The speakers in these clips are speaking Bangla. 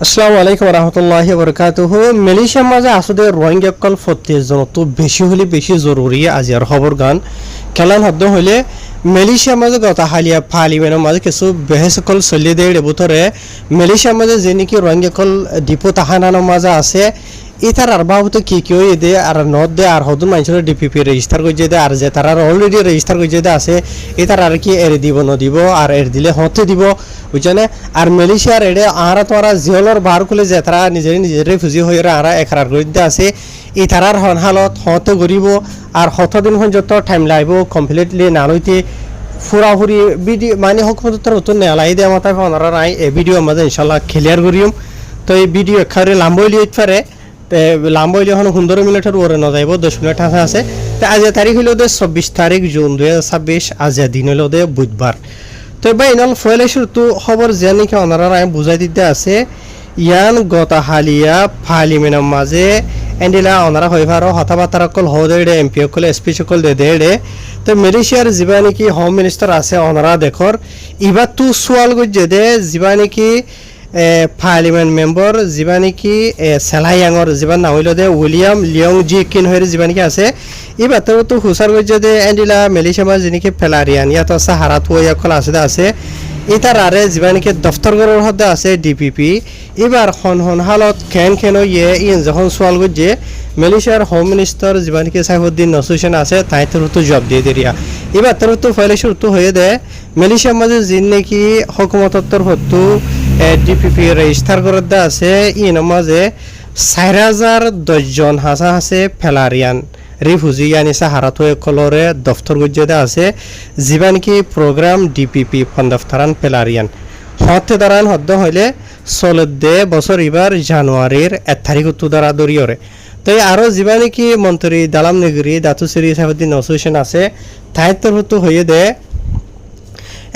আসসালামু আলাইকুম রহমতুল্লাহি বরকাতুহ। মালয়েশিয়ার মাঝে আসলে রোহিঙ্গাকল ফতেজন তো বেশি হলে বেশি জরুরি আজিয়ার খবর গান খেলান হদ্দ হইলে মালয়েশিয়ার মাঝে গত হালিয়া পার্লিমেন্টের মাঝে কিছু বেহেসকল চলি দেয় বুথরে মালয়েশিয়ার মাঝে যে নাকি রোহিঙ্গাকল ডিপো তাহানানোর মাঝে আছে ইতার আর বাবুতে কি হয়ে দে আর নদ দে আর হদুন মানুষের ডিপিপি রেজিস্টার করে দে আর যে তারা অলরেডি রেজিস্টার করে দে আছে ইতার আর কি এর দিব নদিব আর এর দিলে হতে দিব বুঝছেন। আর মালয়েশিয়ার এডে আরা তোরা জিওলর বার খুলে যে তারা নিজের নিজের রেফিউজি হয়ে আরা একরার করে দে আছে ই তারার হন হালত হতে গরিব আর হতদিন যত টাইম লাগব কমপ্লিটলি না লইতে ফুরাফুরি ভিডিও মানে হকুমতর উত্তর নেলাই দেওয়া মাথায় ওনারা নাই এই ভিডিও আমাদের ইনশাল্লাহ ক্লিয়ার করিম। তো এই ভিডিও এখানে লাম্বই লিয়ে পারে লাম্বই এখন 15 মিনিটের ওরে ন যাইব 10 মিনিট আছে। তো আজ তারিখ হইল 24 তারিখ জুন 2026 আজ দিন হইল বুধবার। তো এবার ইনাল ফয়েলের তো খবর যে নাকি ওনারা আমি বুঝাই দিতে আছে ইয়ান গত হালিয়া পার্লিমেন্টের মাঝে এন্ডিলা ওনারা হয়ে পারো হতাবার্তা কল হদে এমপি কল এসপি সকল দে। তো মালয়েশিয়ার যা নাকি হোম মিনিস্টার আছে ওনারা দেখর এবার তো সোয়াল করছে দে যা নাকি পার্লিমেন্ট মেম্বার যা নাকি সেলাইয়াঙর যা নাম হইল দে উইলিয়াম লিয়ং জি কিন হয়ে যা নাকি আছে এবার তো হুসার করছে দে এন্ডিলা মালয়েশিয়া মাঝে নাকি ফেলারিয়ান ইয়াত আছে হারাত ইয়াকল আছে ইতার আরে যা নাকি দফতরগড়ের হদে আছে ডিপিপি এবার হন হালত কেন ইয়ে যখন সোয়াল করছে মালয়েশিয়ার হোম মিনিস্টার যা নাকি সাইফুদ্দিন নসুসেন আছে তাই তোর তো জব দিয়ে দিয়া এবার তোর তো ফয়লেশ্বর তো হয়ে দে মালয়েশিয়ার মাঝে যিন নাকি হকুমতর হতো ডিপিপি রেজিস্টার করে দে আছে ইন মাঝে 4010 জন হাসা আছে ফেলারিয়ান রিফিউজি ইয়ানি সাহারাত হয়ে কলরে দফতর গুজে আছে যা নাকি প্রোগ্রাম ডিপিপি দফতরান ফেলারিয়ান হতে দাঁড়ান হদ্দ হইলে চলদে বছর এবার জানুয়ারির 1 তারিখ দ্বারা দরিয়রে। তো আরও যা নাকি মন্ত্রী দালাম নগরী দাতুশ্রী সাইফুদ্দিন নসুসেন আছে তাই তো হয়ে দে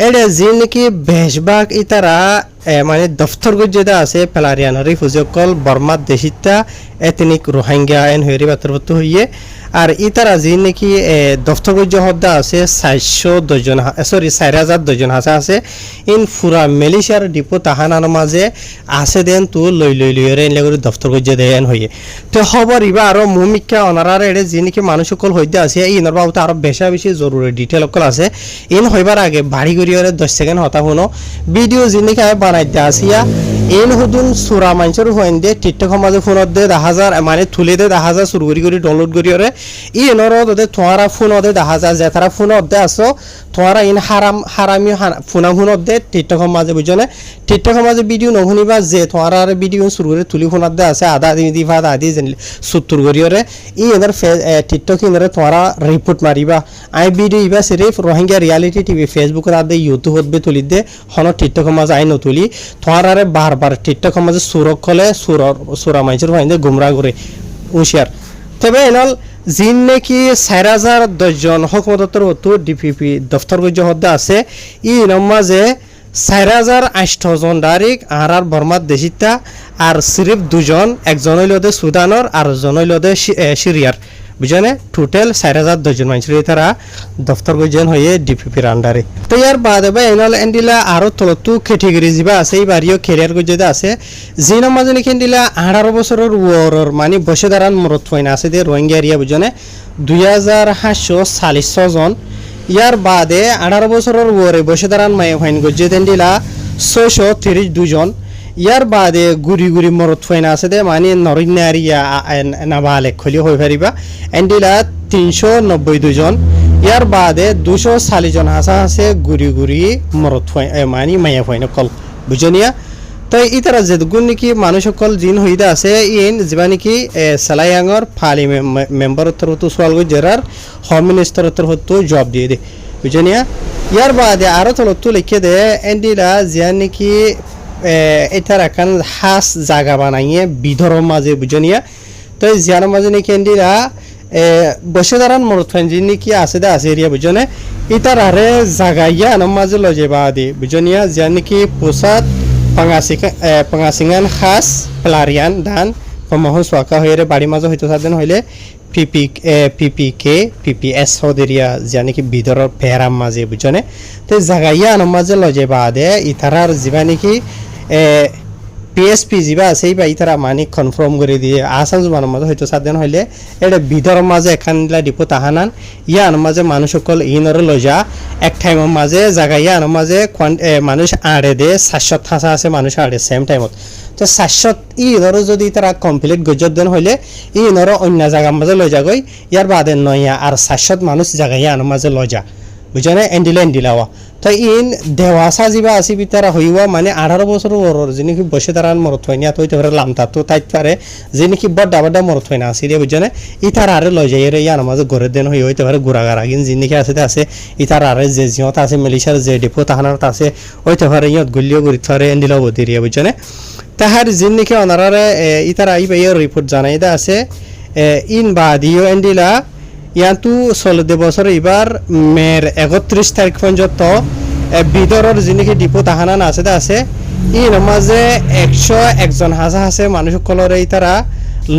এটা যে নাকি বেশবাগ ইতারা মানে দফতর গুজে আছে ফেলারিয়ান রিফিউজি কল বর্মার দেশিতা এথনিক রোহিঙ্গা এন হয়ে বাতরবত হইয়ে আর ইতারা যে নাকি দফতর গুজে হদ্দা আছে 410 জন 4010 জন হাসা আছে ইন ফুরা মালয়েশিয়ার ডিপো তাহানার মাঝে আছে দেন তো লই এনলে দফতর গুজে দেন হইয়ে। তো খবর ইবা আরো মুমিকা অনারার এড়ে যে নাকি মানুষ সকল হইতে আছে ইনর বাবুতে আরো বেশি জরুরি ডিটেল সকল আছে ইন হইবার আগে বাড়ি গড়িয়ে 10 সেকেন্ড হতা শুনো ভিডিও যে নাকি বানাইতে আসিয়া এন হুদুন সুরা মানুষের হইন দে টিকটক সমাজে ফোনত দে 10,000 মানে তুলে দে 10,000 শুরু করি ডাউনলোড করিয়ে ই এনর দে তোমারা ফোন দে 10,000 যে তারা ফোন দে আসো তোমারা ইন হারামি ফোনত দে টিকটক সমাজে বুঝনে টিকটক সমাজে ভিডিও নশুনিবা যে তোমারা ভিডিও শুরু করে তুলি ফোনত দে আছে আধা দিবা আধি জানিলে 70 করিয়ে ই এনর টিকটক ইনরে তোমারা report Mariba I video Iba সিরিফ Rohingya reality TV ফেসবুকের আদে ইউটিউবত বে তুলি দে হন টিকটক সমাজে আই নতুলি তোমারা বারবার টিকটক সমাজে সুরক হলে সুরা মানুষের হইন গুমরা করে হুঁশিয়ার। তবে এনল যিন নাকি 4010 জন হকুমতর হতো ডিপিপি দফতর গুজে হদ্দা আছে ই মাঝে 4008 জন ডাইরেক্ট আর বর্মার দেশিতা আর সিরিফ 2 জন একজন হইল দে সুদানর আর জন হইল দে সিরিয়ার বুঝনে টোটাল 4010 জন মানুষ তারা দফতর গুজন হয়ে ডিপিপির আন্ডারে। তো ইয়ার বাদে বা এনল এন্ডিলা আরো তলতু ক্যাটেগরি যা আছে এই বাড়িও ক্যারিয়ার গুজে আছে যিন মাঝে নাকি এন্ডিলা 18 বছরের ওরর মানে বসে দাঁড়ান মরত হইন আছে দে রোহিঙ্গা এরিয়া বুঝনে 2746 জন। ইয়ার বাদে 18 বছরের ওরে বসে দাঁড়ান মায়ে হইন গুজে এন্ডিলা 632 জন। ইয়ার বাদে গুড়ি মরত ফাইন আছে দে মানে নরিনারিয়া নাবালেক খলি হয়ে পারিবা এন্ডিলা 392 জন। ইয়ার বাদে 240 জন হাসা আছে গুড়ি মরত ফাইন মানে মায়া ফাইন কল বুঝনিয়া। তো ইতারা যে গুণ নাকি মানুষ সকল জিন হইদা আছে ইন যা নাকি সালাইয়াঙর ফালি মেম্বার তো সোয়াল জেরার হোম মিনিস্টার হতো জব দিয়ে দে বুঝনিয়া। ইয়ার বাদে আরো তলতো লিখে দে এন্ডিলা যা নাকি এটার এখন হাস জায়গা বানাইয়ে বিধর মাঝে বুঝনিয়া। তো জিয়ার মাঝে নাকি এন্ডিরা বসে দাঁড়ান মরত ফাইন যে নাকি আছে দে আছে এরিয়া বুঝনে ইতার আরে জাগাইয়া আনার মাঝে লজে বা দে বুঝনিয়া যা নাকি পোসাদ পাঙাসিঙান খাস ফেলারিয়ান ধান মহন সোয়াকা হয়ে বাড়ির মাঝে হইতো সাদেন হইলে পিপিএস হদেরিয়া যা নাকি বিধর পেরাম মাঝে বুঝনে। তো জাগাইয়া আনার মাঝে লজে বা দে ইতারার যা নাকি PSP যিবা আছে এইবা ইতারা মানে কনফার্ম করে দিয়ে আসাম জমানোর মাঝে হয়তো সাতদিন হইলে এটা ভিতরের মাঝে এখান দিলা ডিপো তাহানান ইয়ার মাঝে মানুষ সকল ইনরে লজা এক টাইমের মাঝে জায়গা ইয়ার মাঝে মানুষ আড়ে দে 700 থাসা আছে মানুষ আড়ে সেম টাইমত তো 700 ইনরে যদি তারা কমপ্লিট গজত দেন হইলে ইনরে অন্য জায়গার মাঝে লজা গই ইয়ার বাদে নয়া আর 700 মানুষ জায়গা ইয়ার মাঝে লজা বুঝনে এন্ডিলাওয়া তো ইন দেওয়াসা যিবা আছে বিতারা হইবা মানে 18 বছর ওর যিনি কি বসে তারান মরত হয়নি তো হইতে পারে লামতা তো তাইত পারে যিনি কি বড় মরত হয় না আসিরে বুঝনে ইতার আরে লই যাই রে ইয়ার মাঝে ঘরে দেন হইতে পারে গুড়াগারা কিন যিনি কি আছে ইতার আরে যে জিওত আছে মেলিশার যে ডিপো তাহানার আছে হইতে পারে ইয়ত গুলিও গরি থরে এন্ডিলাও বদিরিয়া বুঝনে তাহার যিনি কি অনারারে ইতার আইবা ইয়ের রিপোর্ট জানাইদা আছে ইন বাদিও এন্ডিলা ইয়ান্তু 16 বছর এবার মের 31 তারিখ পর্যন্ত বিদরের যিনি ডিপো তাহানান আছে ই মাঝে 101 জন আছে মানুষ সকলের এই তারা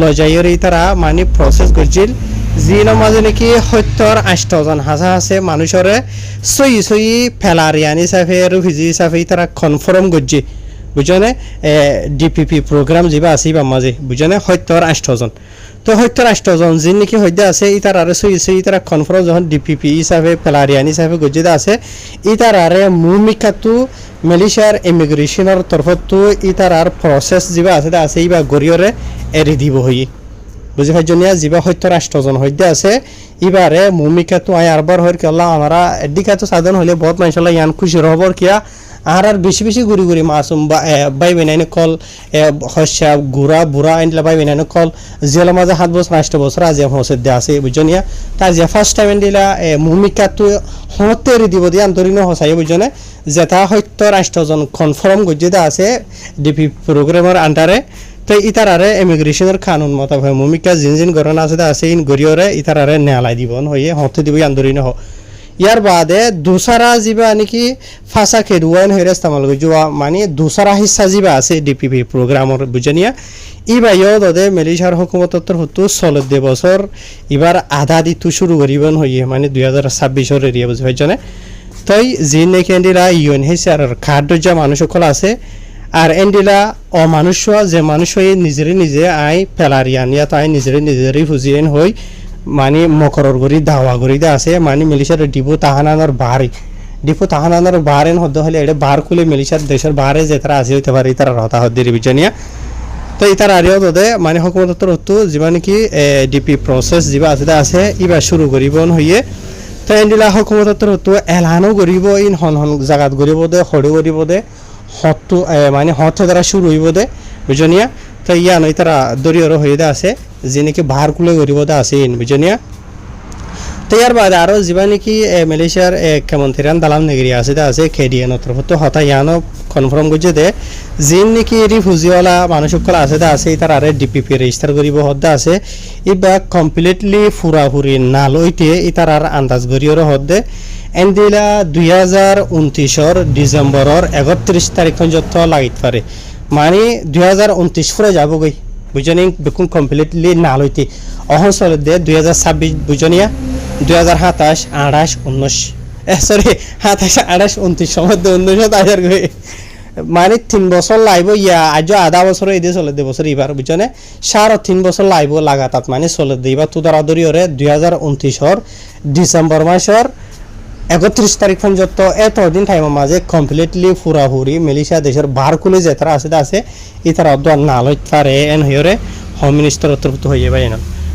লজাইয়ের এই তারা মানে প্রসেস করছিল যিন মাঝে নাকি 70-80 জন আছে মানুষের সই ফেলারিয়ান হিসাবে রিফিউজি হিসাবে তারা কনফার্ম করছে বুঝনে ডিপিপি প্রোগ্রাম যিবা আছে বা মাঝে বুঝনে 70-80 জন তো 70-80 জন যিনি নাকি হইতে আছে ইতার আরে সই তারা কনফার্ম যখন ডিপিপি হিসাবে ফেলারিয়ান হিসাবে গজিত আছে ইতার আরে ভূমিকাটো মালয়েশিয়ার ইমিগ্রেশনের তরফতো ইতার আর প্রসেস যিবা আছে ইবা গরিয়রে এরি দিব হই বুঝি ভাইজনিয়া যিবা 70-80 জন হইতে আছে ইবারে ভূমিকাটো আই আরবার হইর কেলা আমরা এদিকাতো সাধন হইলে বহুত মানসলা ইয়ান খুশি হবর কিয়া আর বেশি ঘুরি মাসুম বাই বেনাইনে কল হস্যা গুড়া বুড়া এন্ডলা বাই বেনাইনে কল জেলা মাঝে 7 বছর 8 বছর আজ হসে দে আছে বুঝনিয়া তা যে ফার্স্ট টাইম এন্ডিলা ভূমিকাটো হতে দিব দিয়ে আন্তরিক হসাই বুঝনে যেটা 70-80 জন কনফার্ম গজিদা আছে ডিপি প্রোগ্রামের আন্ডারে তো ইতারারে ইমিগ্রেশনের কানুন মত ভূমিকা জিন গরনা আছে ইন গরিয়রে ইতারারে নেলাই দিবন হইয়ে হতে দিব আন্তরিক হ ইয়ার বাদে দুসরা যিবা নাকি ফাঁসা খেদুয়ান হয়ে ইস্তেমাল যোৱা মানে দুসরা হিস্সা যিবা আছে ডিপিপি প্রোগ্রামর বুঝনিয়া ইবাইও দদে মালয়েশিয়ার হুকুমতর হতো 16 বছর এবার আধা দিতু শুরু করিবন হইয়ে মানে 2026 এর এরিয়া বুঝ হইছনে তাই জিন নাকি এন্ডিলা ইউএনএইচআর কার্ড যা মানুষ সকল আছে আর এন্ডিলা অমানুষ যে মানুষ নিজে আই ফেলারিয়ান ইয়া তাই নিজে রিফিউজিয়ান হই মানে মকরর গরি দাওয়া গরি দা আছে মানে মালয়েশিয়ার ডিপো তাহানানোর বাহারেন হদ্দ হলে এটা বার খুলে মালয়েশিয়ার দেশের বাহারে যে তারা আছে হইতে পারে তারা রতা হদ্দি রিভিজনিয়া তো ইতার আরিও দদে মানে হুকুমতর হতো যিবা নাকি ডিপি প্রসেস যিবা আছে ইবা শুরু করিবন হইয়ে তো এন্ডিলা হুকুমতর হতো এলানো করিব ইন হন জাগাত করিব দে হড়ি করিব দে হতো মানে হতে দ্বারা শুরু হইব দে বুঝনিয়া তো ইয়া নই তারা দরিয়র হয়ে আছে যে নাকি বাহার কুলে করিব দে আছে ইন বুঝনিয়া তো ইয়ার বাদে আরো যিবা নাকি মালয়েশিয়ার কেমন্থিরান দালাম নগরী আছে কেডিএন তরফত হতা ইয়ানো কনফার্ম করছে দে যিন নাকি রিফিউজিওয়ালা মানুষ সকল আছে তার আরে ডিপিপি রেজিস্টার করিব হদ্দা আছে ইবা কমপ্লিটলি ফুরাফুরি না লইতে ইতার আর আন্দাজ করিয়র হদ্দে এন্ডিলা 2029 ডিসেম্বরের 31 তারিখ পর্যন্ত লাগিত পারে মানে 2029 ফুরে যাব গই বুঝনি বেকুম কমপ্লিটলি না লইতে অহসল দে 2026 বুঝনিয়া 2027 28 19 সরি 27 28 29 সময় 19 আজার গই মানে 3 বছর লাইব ইয়া আজ আধা বছর এই দিয়ে চলে 2 বছর এবার বুঝনে 3.5 বছর লাইব লাগাতার মানে চলে দিবা তো দরাদরি ওরে 2029 ডিসেম্বর মাসের 31 তারিখ পর্যন্ত এতদিন টাইমের মাঝে কমপ্লিটলি ফুরাফুরি মালয়েশিয়া দেশের বার খুলে যে তারা আছে ইতারা অদ্দ না লইতে পারে এন হইরে হোম মিনিস্টার তরফ হয়ে যাবে এন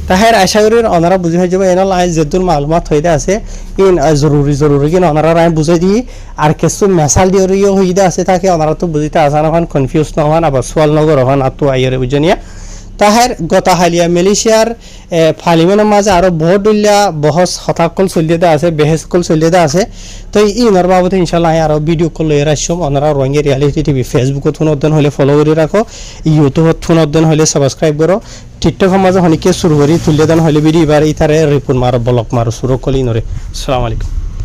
তাহের আশা করি ওনারা বুঝে হয়ে যাবে এনাল আই যেদুর মালুমাত হইতে আছে ইন জরুরি কিন ওনারা আমি বুঝাই দিই আর কিছু মেসাল দিও হইতে আছে তাকে ওনারা তো বুঝিতে আসান হন কনফিউজ না হন আবার সোয়াল নগর হন আর তো আইরে বুঝনিয়া তাহের গত হালিয়া মালয়েশিয়ার ফালিমানের মাঝে আরো বহুত উল্লা বহস হতাকল চলিয়ে আছে বেহেসকল চলিয়ে আছে তো ইনর বাবদ ইনশাল্লাহ আরো ভিডিও কল লই রাখছম ওনারা রোহিঙ্গা রিয়ালিটি টিভি ফেসবুকত ফোনদন হলে ফলো করে রাখো ইউটিউবত ফোনদন হলে সাবস্ক্রাইব করো টিকটক মাঝে হনিকে শুরু করি তুলিয়ে দেন হলে ভিডিও এবার ইতারে রিপোর্ট মারো ব্লক মারো শুরু কলি নরে আসসালামু আলাইকুম